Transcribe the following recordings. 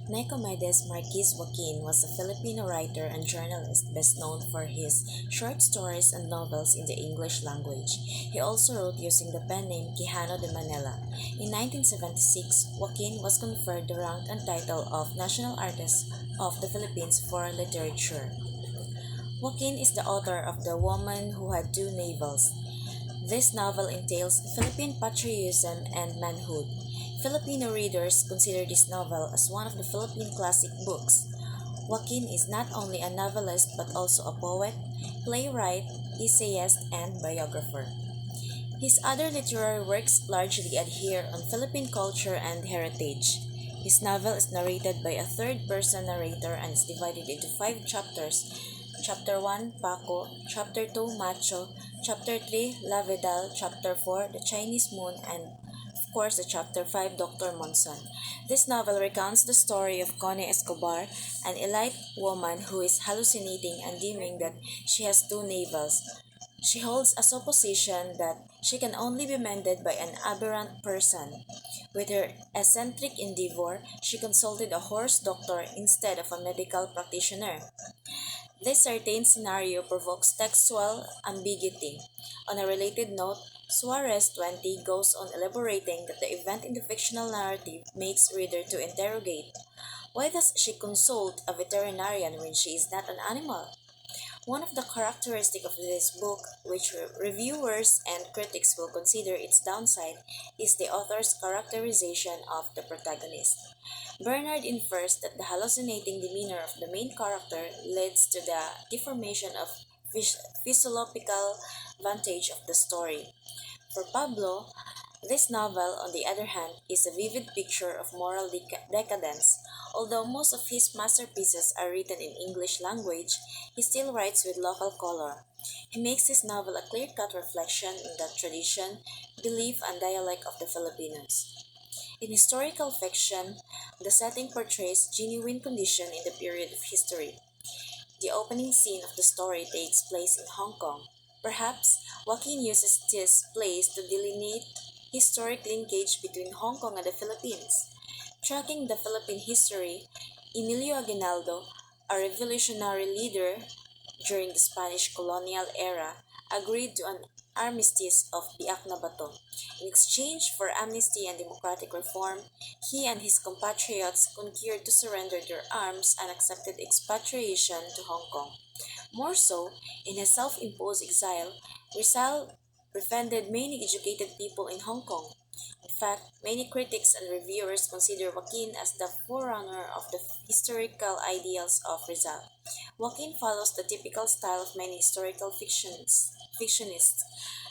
Nicomedes Marquez Joaquin was a Filipino writer and journalist best known for his short stories and novels in the English language. He also wrote using the pen name Quijano de Manila. In 1976, Joaquin was conferred the rank and title of National Artist of the Philippines for Literature. Joaquin is the author of The Woman Who Had Two Navels. This novel entails Philippine patriotism and manhood. Filipino readers consider this novel as one of the Philippine classic books. Joaquin is not only a novelist but also a poet, playwright, essayist, and biographer. His other literary works largely adhere on Philippine culture and heritage. His novel is narrated by a third-person narrator and is divided into 5 chapters. Chapter 1, Paco, Chapter 2, Macho, Chapter 3, La Vidal, Chapter 4, The Chinese Moon, and of course the Chapter 5, Dr. Monson. This novel recounts the story of Connie Escobar, an elite woman who is hallucinating and deeming that she has two navels. She holds a supposition that she can only be mended by an aberrant person. With her eccentric endeavor, she consulted a horse doctor instead of a medical practitioner. This certain scenario provokes textual ambiguity. On a related note, Suarez 20 goes on elaborating that the event in the fictional narrative makes reader to interrogate. Why does she consult a veterinarian when she is not an animal? One of the characteristics of this book, which reviewers and critics will consider its downside, is the author's characterization of the protagonist. Bernard infers that the hallucinating demeanor of the main character leads to the deformation of physiological vantage of the story. For Pablo, this novel, on the other hand, is a vivid picture of moral decadence. Although most of his masterpieces are written in English language, he still writes with local color. He makes his novel a clear-cut reflection in the tradition, belief, and dialect of the Filipinos. In historical fiction, the setting portrays genuine condition in the period of history. The opening scene of the story takes place in Hong Kong. Perhaps Joaquin uses this place to delineate historic linkage between Hong Kong and the Philippines. Tracking the Philippine history, Emilio Aguinaldo, a revolutionary leader during the Spanish colonial era, agreed to an armistice of Biak na Bato. In exchange for amnesty and democratic reform, he and his compatriots concurred to surrender their arms and accepted expatriation to Hong Kong. More so, in his self-imposed exile, Rizal befriended many educated people in Hong Kong. In fact, many critics and reviewers consider Joaquin as the forerunner of the historical ideals of Rizal. Joaquin follows the typical style of many historical fictionists.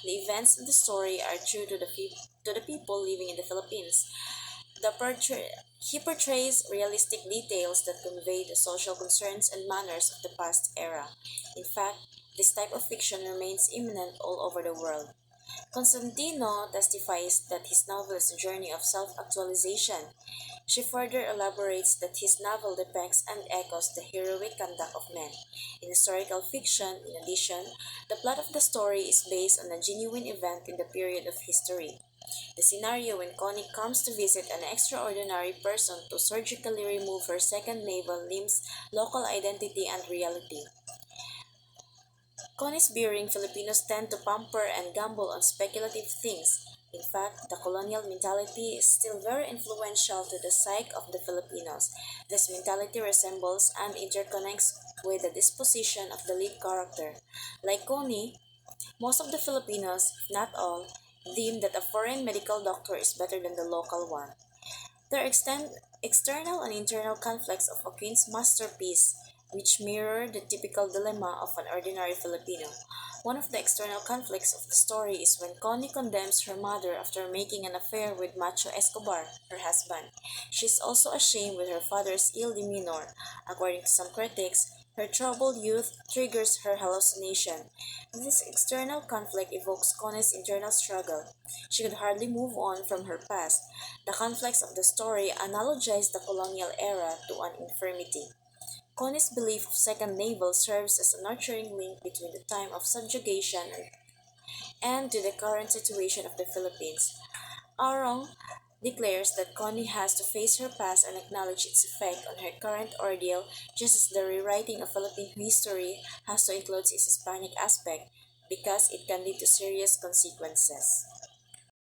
The events of the story are true to the people living in the Philippines. He portrays realistic details that convey the social concerns and manners of the past era. In fact, this type of fiction remains imminent all over the world. Constantino testifies that his novel is a journey of self-actualization. She further elaborates that his novel depicts and echoes the heroic conduct of men. In historical fiction, in addition, the plot of the story is based on a genuine event in the period of history. The scenario when Connie comes to visit an extraordinary person to surgically remove her second navel limns local identity and reality. Connie's bearing Filipinos tend to pamper and gamble on speculative things. In fact, the colonial mentality is still very influential to the psyche of the Filipinos. This mentality resembles and interconnects with the disposition of the lead character. Like Connie, most of the Filipinos, if not all, deem that a foreign medical doctor is better than the local one. There are external and internal conflicts of Joaquin's masterpiece, which mirror the typical dilemma of an ordinary Filipino. One of the external conflicts of the story is when Connie condemns her mother after making an affair with Macho Escobar, her husband. She is also ashamed with her father's ill demeanor. According to some critics, her troubled youth triggers her hallucination. This external conflict evokes Connie's internal struggle. She could hardly move on from her past. The conflicts of the story analogize the colonial era to an infirmity. Connie's belief of second navel serves as a nurturing link between the time of subjugation and to the current situation of the Philippines. Arong declares that Connie has to face her past and acknowledge its effect on her current ordeal, just as the rewriting of Philippine history has to include its Hispanic aspect because it can lead to serious consequences.